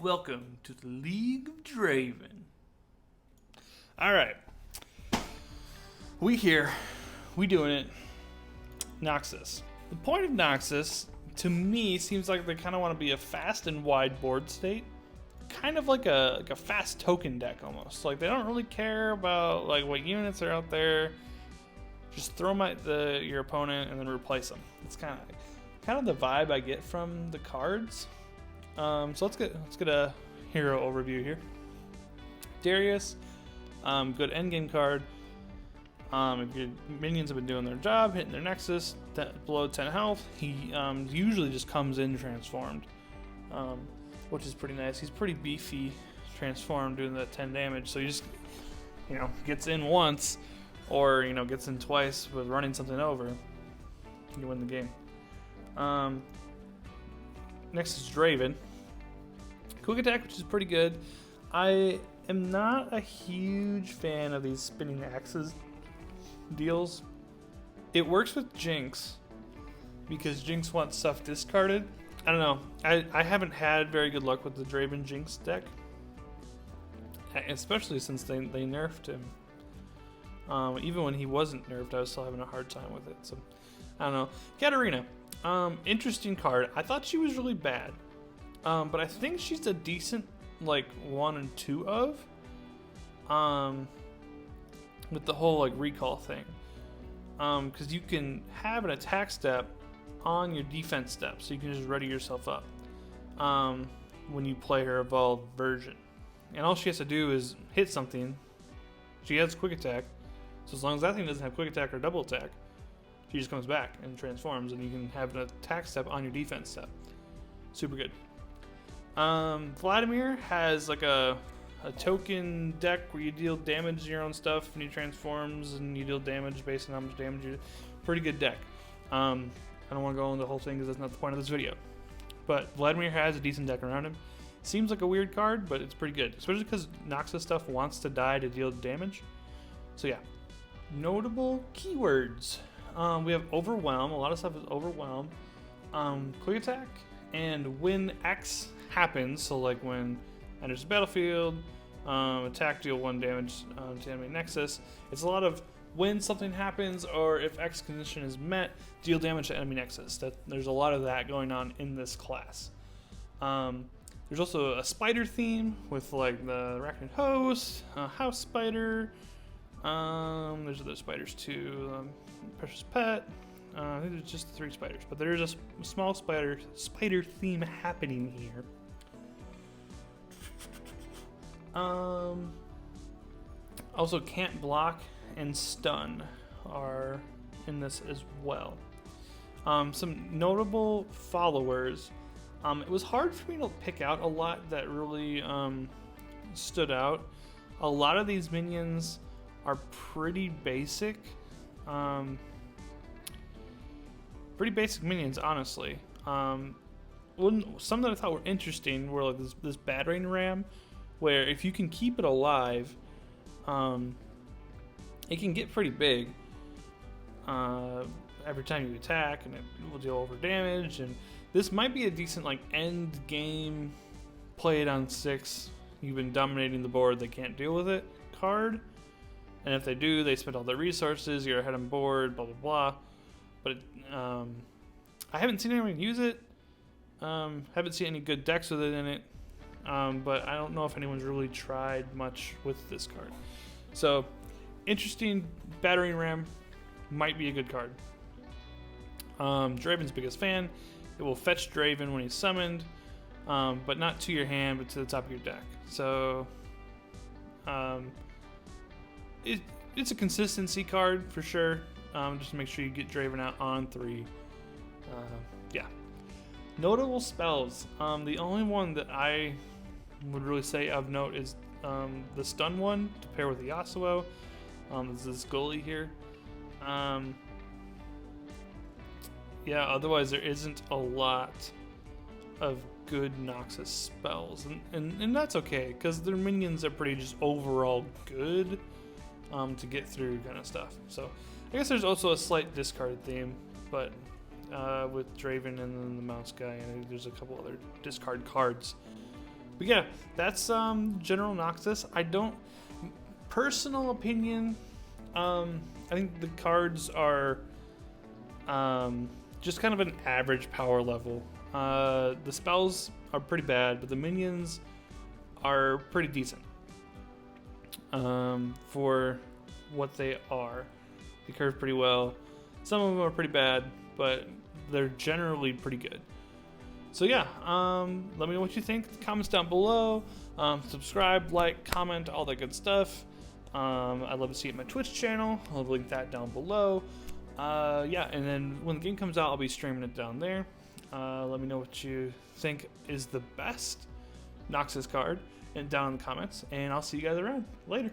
Welcome to the League of Draven. Alright. We here. We doing it. Noxus. The point of Noxus, to me, seems like they kind of want to be a fast and wide board state. Kind of like a fast token deck almost. Like they don't really care about like what units are out there. Just throw them at your opponent and then replace them. It's kind of the vibe I get from the cards. So let's get a hero overview here. Darius, good endgame card. If your minions have been doing their job, hitting their Nexus, below 10 health, he usually just comes in transformed, which is pretty nice. He's pretty beefy transformed, doing that 10 damage. So he just, gets in once, or gets in twice with running something over. You win the game. Next is Draven. Quick attack, which is pretty good. I am not a huge fan of these spinning axes deals. It works with Jinx because Jinx wants stuff discarded. I don't know. I haven't had very good luck with the Draven Jinx deck, especially since they nerfed him. Even when he wasn't nerfed, I was still having a hard time with it. So I don't know. Katarina, interesting card. I thought she was really bad, but I think she's a decent 1 and 2 of. With the whole recall thing, because you can have an attack step on your defense step, so you can just ready yourself up when you play her evolved version, and all she has to do is hit something. She has quick attack, so as long as that thing doesn't have quick attack or double attack, she just comes back and transforms, and you can have an attack step on your defense step. Super good. Vladimir has a token deck where you deal damage to your own stuff when he transforms, and you deal damage based on how much damage you do. Pretty good deck. I don't want to go into the whole thing because that's not the point of this video. But Vladimir has a decent deck around him. Seems like a weird card, but it's pretty good, especially because Noxus stuff wants to die to deal damage. So yeah. Notable keywords. We have Overwhelm. A lot of stuff is Overwhelm. Quick attack, and when X happens, so when enters the battlefield, attack, deal 1 damage to enemy Nexus. It's a lot of when something happens, or if X condition is met, deal damage to enemy Nexus. There's a lot of that going on in this class. There's also a spider theme with the Arachnid Host, House Spider. There's other spiders too. Precious Pet. I think there's just 3 spiders, but there's a small spider theme happening here. Also, can't block and stun are in this as well. Some notable followers. It was hard for me to pick out a lot that really stood out. A lot of these minions are pretty basic. Pretty basic minions, honestly. Some that I thought were interesting were this battering ram, where if you can keep it alive, it can get pretty big every time you attack, and it will deal over damage. And this might be a decent end game, play it on 6. You've been dominating the board, they can't deal with it card. And if they do, they spend all their resources, you're ahead on board, blah blah blah. But I haven't seen anyone use it. Haven't seen any good decks with it in it. But I don't know if anyone's really tried much with this card. So, interesting. Battering Ram might be a good card. Draven's biggest fan. It will fetch Draven when he's summoned, but not to your hand, but to the top of your deck. So, it's a consistency card for sure. Just make sure you get Draven out on 3. Yeah. Notable spells. The only one that I would really say of note is the stun one to pair with the Yasuo. This is Gully here. Yeah, otherwise there isn't a lot of good Noxus spells, and that's okay, because their minions are pretty just overall good to get through kind of stuff. So I guess there's also a slight discard theme, but with Draven and then the mouse guy, and there's a couple other discard cards But yeah, that's general Noxus. I don't, personal opinion, I think the cards are just kind of an average power level. The spells are pretty bad, but the minions are pretty decent for what they are. They curve pretty well. Some of them are pretty bad, but they're generally pretty good. So yeah, let me know what you think. Comments down below. Subscribe, like, comment, all that good stuff. I'd love to see it on my Twitch channel. I'll link that down below. Yeah, and then when the game comes out, I'll be streaming it down there. Let me know what you think is the best Noxus card and down in the comments, and I'll see you guys around. Later.